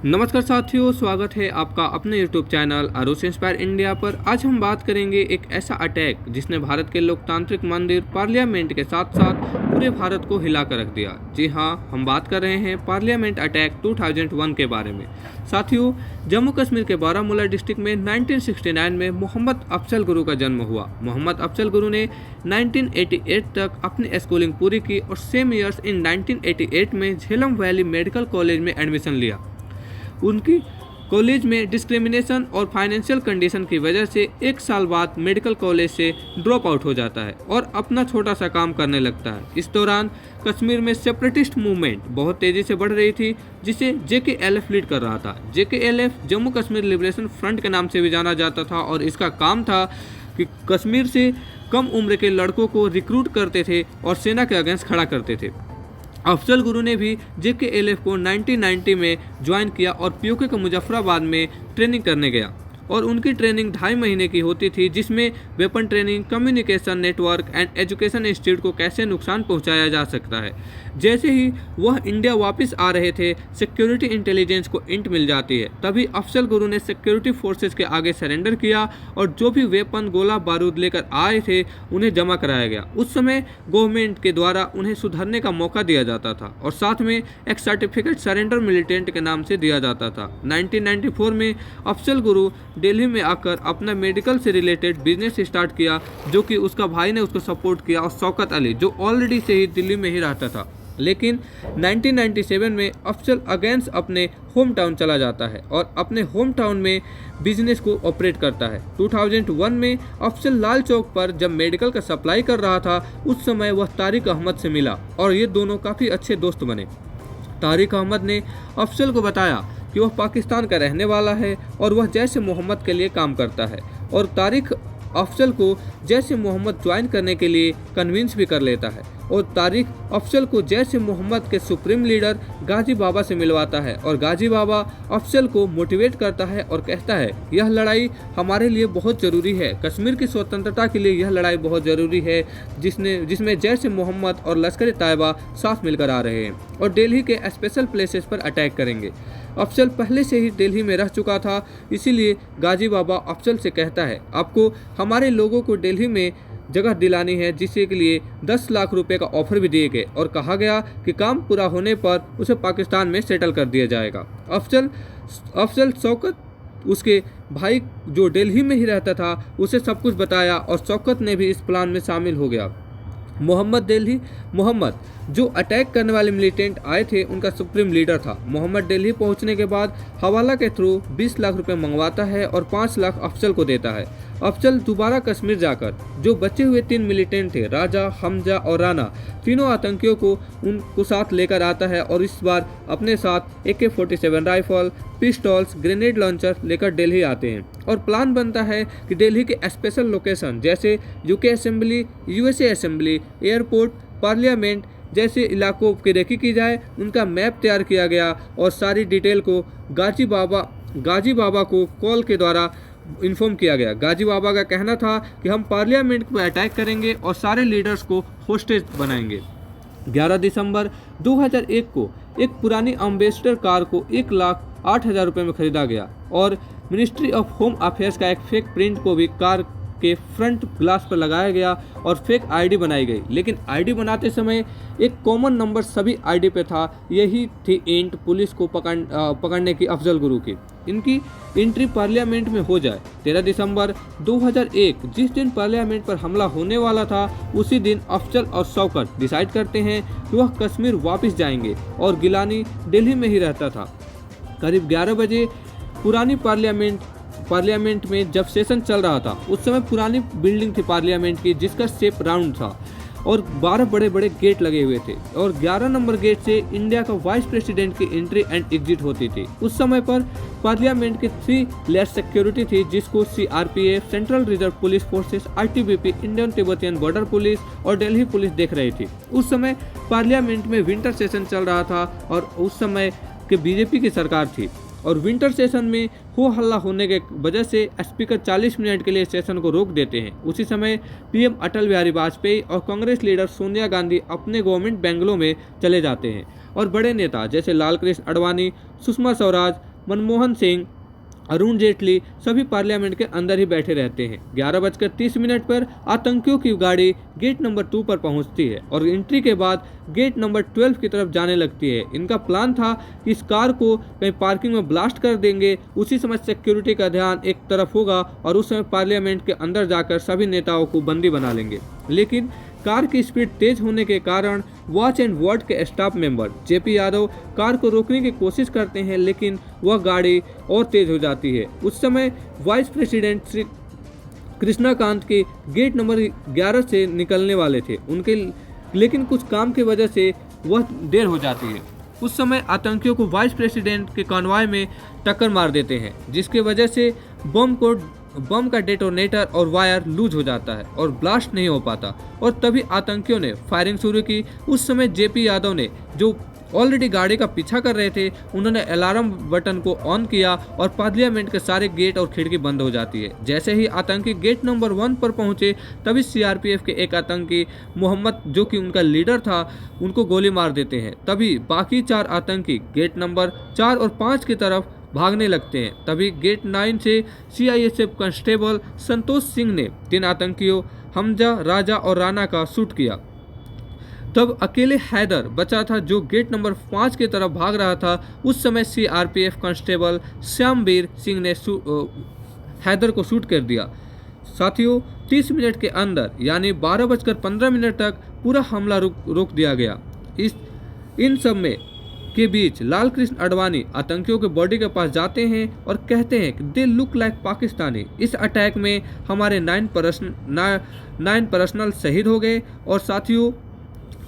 नमस्कार साथियों, स्वागत है आपका अपने YouTube channel Aarush inspire India पर। आज हम बात करेंगे एक ऐसा अटैक जिसने भारत के लोकतांत्रिक मंदिर पार्लियामेंट के साथ साथ पूरे भारत को हिला कर रख दिया। जी हाँ, हम बात कर रहे हैं पार्लियामेंट अटैक 2001 के बारे में। साथियों, जम्मू कश्मीर के बारामूला डिस्ट्रिक्ट में 1969 में मोहम्मद अफजल गुरु का जन्म हुआ। मोहम्मद अफजल गुरु ने 1988 तक अपनी स्कूलिंग पूरी की और सेम ईयर्स इन 1988 में झेलम वैली मेडिकल कॉलेज में एडमिशन लिया। उनकी कॉलेज में डिस्क्रिमिनेशन और फाइनेंशियल कंडीशन की वजह से एक साल बाद मेडिकल कॉलेज से ड्रॉप आउट हो जाता है और अपना छोटा सा काम करने लगता है। इस दौरान कश्मीर में सेपरेटिस्ट मूवमेंट बहुत तेज़ी से बढ़ रही थी, जिसे JKLF लीड कर रहा था। JKLF Jammu Kashmir liberation front के नाम से भी जाना जाता था और इसका काम था कि कश्मीर से कम उम्र के लड़कों को रिक्रूट करते थे और सेना के अगेंस्ट खड़ा करते थे। अफजल गुरु ने भी JKLF को 1990 में ज्वाइन किया और POK के मुजफ्फराबाद में ट्रेनिंग करने गया और उनकी ट्रेनिंग 2.5 महीने की होती थी, जिसमें weapon training, communication network and education institute को कैसे नुकसान पहुंचाया जा सकता है। जैसे ही वह इंडिया वापस आ रहे थे, सिक्योरिटी इंटेलिजेंस को इंट मिल जाती है। तभी अफजल गुरु ने सिक्योरिटी फोर्सेस के आगे सरेंडर किया और जो भी वेपन, गोला बारूद लेकर आए थे उन्हें जमा कराया गया। उस समय गवर्नमेंट के द्वारा उन्हें सुधरने का मौका दिया जाता था और साथ में एक सर्टिफिकेट सरेंडर मिलिटेंट के नाम से दिया जाता था। 1994 में अफजल गुरु दिल्ली में आकर अपना मेडिकल से रिलेटेड बिजनेस स्टार्ट किया, जो कि उसका भाई ने उसको सपोर्ट किया और शौकत अली, जो ऑलरेडी से ही दिल्ली में ही रहता था। लेकिन 1997 में अफजल अगेंस्ट अपने होम टाउन चला जाता है और अपने होम टाउन में बिजनेस को ऑपरेट करता है। 2001 में अफजल लाल चौक पर जब मेडिकल का सप्लाई कर रहा था, उस समय वह तारिक अहमद से मिला और ये दोनों काफ़ी अच्छे दोस्त बने। तारिक अहमद ने अफजल को बताया कि वह पाकिस्तान का रहने वाला है और वह जैश ए मोहम्मद के लिए काम करता है और तारिक अफजल को जैश ए मोहम्मद ज्वाइन करने के लिए कन्विंस भी कर लेता है और तारिक अफजल को जैश ए मोहम्मद के सुप्रीम लीडर गाजी बाबा से मिलवाता है और गाजी बाबा अफजल को मोटिवेट करता है और कहता है, यह लड़ाई हमारे लिए बहुत ज़रूरी है, कश्मीर की स्वतंत्रता के लिए यह लड़ाई बहुत ज़रूरी है, जिसमें जैश ए मोहम्मद और लश्कर ए तैयबा साथ मिलकर आ रहे हैं और दिल्ली के स्पेशल प्लेसेस पर अटैक करेंगे। अफजल पहले से ही दिल्ली में रह चुका था, इसीलिए गाजी बाबा अफजल से कहता है, आपको हमारे लोगों को दिल्ली में जगह दिलानी है, जिसके लिए 10 लाख रुपए का ऑफर भी दिए गए और कहा गया कि काम पूरा होने पर उसे पाकिस्तान में सेटल कर दिया जाएगा। अफजल शौकत उसके भाई जो दिल्ली में ही रहता था उसे सब कुछ बताया और शौकत ने भी इस प्लान में शामिल हो गया। मोहम्मद जो अटैक करने वाले मिलिटेंट आए थे उनका सुप्रीम लीडर था। मोहम्मद दिल्ली पहुंचने के बाद हवाला के थ्रू 20 लाख रुपए मंगवाता है और 5 लाख अफजल को देता है। अफजल दोबारा कश्मीर जाकर जो बचे हुए 3 मिलिटेंट थे, राजा, हमजा और राना, तीनों आतंकियों को उनको साथ लेकर आता है और इस बार अपने साथ AK-47 rifle, pistols, grenade launcher लेकर दिल्ली आते हैं और प्लान बनता है कि दिल्ली के स्पेशल लोकेशन जैसे UK assembly, USA assembly, airport, parliament जैसे इलाकों की रेकी की जाए। उनका मैप तैयार किया गया और सारी डिटेल को गाजी बाबा को कॉल के द्वारा इन्फॉर्म किया गया। गाजी बाबा का कहना था कि हम पार्लियामेंट को अटैक करेंगे और सारे लीडर्स को होस्टेज बनाएंगे। 11 दिसंबर 2001 को एक पुरानी अम्बेसडर कार को 1,08,000 रुपये में खरीदा गया और मिनिस्ट्री ऑफ होम अफेयर्स का एक फेक प्रिंट को भी कार के फ्रंट ग्लास पर लगाया गया और फेक ID बनाई गई। लेकिन ID बनाते समय एक कॉमन नंबर सभी ID पे था, यही थी इंट पुलिस को पकड़ने की अफजल गुरु की। इनकी एंट्री पार्लियामेंट में हो जाए। 13 दिसंबर 2001 जिस दिन पार्लियामेंट पर हमला होने वाला था, उसी दिन अफजल और शौकत डिसाइड करते हैं कि वह कश्मीर वापस जाएंगे और गिलानी दिल्ली में ही रहता था। करीब 11 बजे पुरानी पार्लियामेंट में जब सेशन चल रहा था, उस समय पुरानी बिल्डिंग थी पार्लियामेंट की जिसका शेप राउंड था और 12 बड़े बड़े गेट लगे हुए थे और 11 नंबर गेट से इंडिया का वाइस प्रेसिडेंट की एंट्री एंड एग्जिट होती थी। उस समय पर पार्लियामेंट की 3 लेयर सिक्योरिटी थी, जिसको CRPF, central reserve police forces, ITBP, Indian Tibetan border police और दिल्ली पुलिस देख रही थी। उस समय पार्लियामेंट में विंटर सेशन चल रहा था और उस समय के BJP की सरकार थी और विंटर सेशन में हो हल्ला होने के वजह से स्पीकर 40 मिनट के लिए सेशन को रोक देते हैं। उसी समय PM अटल बिहारी वाजपेयी और कांग्रेस लीडर सोनिया गांधी अपने गवर्नमेंट बेंगलो में चले जाते हैं और बड़े नेता जैसे लाल कृष्ण आडवाणी, सुषमा स्वराज, मनमोहन सिंह, अरुण जेटली सभी पार्लियामेंट के अंदर ही बैठे रहते हैं। 11:30 पर आतंकियों की गाड़ी गेट नंबर 2 पर पहुंचती है और एंट्री के बाद गेट नंबर 12 की तरफ जाने लगती है। इनका प्लान था कि इस कार को कहीं पार्किंग में ब्लास्ट कर देंगे, उसी समय सिक्योरिटी का ध्यान एक तरफ होगा और उस समय पार्लियामेंट के अंदर जाकर सभी नेताओं को बंदी बना लेंगे। लेकिन कार की स्पीड तेज होने के कारण वॉच एंड वर्ड के staff member JP Yadav car को रोकने की कोशिश करते हैं, लेकिन वह गाड़ी और तेज हो जाती है। उस समय वाइस प्रेसिडेंट श्री कृष्णाकांत के गेट नंबर 11 से निकलने वाले थे उनके, लेकिन कुछ काम की वजह से वह देर हो जाती है। उस समय आतंकियों को वाइस प्रेसिडेंट के कॉन्वॉय में टक्कर मार देते हैं, जिसकी वजह से बम का डेटोनेटर और वायर लूज हो जाता है और ब्लास्ट नहीं हो पाता और तभी आतंकियों ने फायरिंग शुरू की। उस समय जेपी यादव ने, जो ऑलरेडी गाड़ी का पीछा कर रहे थे, उन्होंने अलार्म बटन को ऑन किया और पार्लियामेंट के सारे गेट और खिड़की बंद हो जाती है। जैसे ही आतंकी गेट नंबर 1 पर पहुंचे तभी सीआरपीएफ के एक आतंकी मोहम्मद, जो कि उनका लीडर था, उनको गोली मार देते हैं। तभी बाकी 4 आतंकी गेट नंबर 4 और 5 की तरफ भागने लगते हैं। तभी गेट 9 से सीआईएसएफ कांस्टेबल संतोष सिंह ने 3 आतंकियों हमजा, राजा और राणा का शूट किया। तब अकेले हैदर बचा था जो गेट नंबर 5 की तरफ भाग रहा था। उस समय सीआरपीएफ कांस्टेबल श्यामवीर सिंह ने हैदर को शूट कर दिया। साथियों, 30 मिनट के अंदर यानी 12:15 तक पूरा हमला रोक दिया गया। इन सब में के बीच लाल कृष्ण आडवाणी आतंकियों के बॉडी के पास जाते हैं और कहते हैं कि दे लुक लाइक पाकिस्तानी। इस अटैक में हमारे 9 पर्सनल शहीद हो गए और साथियों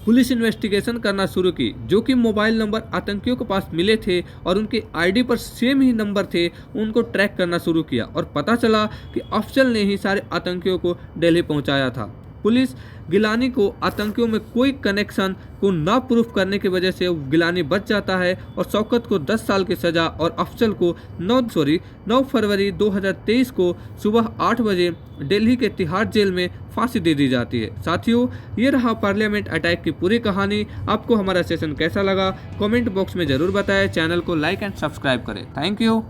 पुलिस इन्वेस्टिगेशन करना शुरू की, जो कि मोबाइल नंबर आतंकियों के पास मिले थे और उनके आईडी पर सेम ही नंबर थे, उनको ट्रैक करना शुरू किया और पता चला कि अफजल ने ही सारे आतंकियों को दिल्ली पहुंचाया था। पुलिस गिलानी को आतंकियों में कोई कनेक्शन को ना प्रूफ करने की वजह से गिलानी बच जाता है और शौकत को 10 साल की सजा और अफजल को 9 फरवरी 2023 को सुबह 8 बजे दिल्ली के तिहाड़ जेल में फांसी दे दी जाती है। साथियों, ये रहा पार्लियामेंट अटैक की पूरी कहानी। आपको हमारा सेशन कैसा लगा कमेंट बॉक्स में ज़रूर बताएं। चैनल को लाइक एंड सब्सक्राइब करें। Thank you.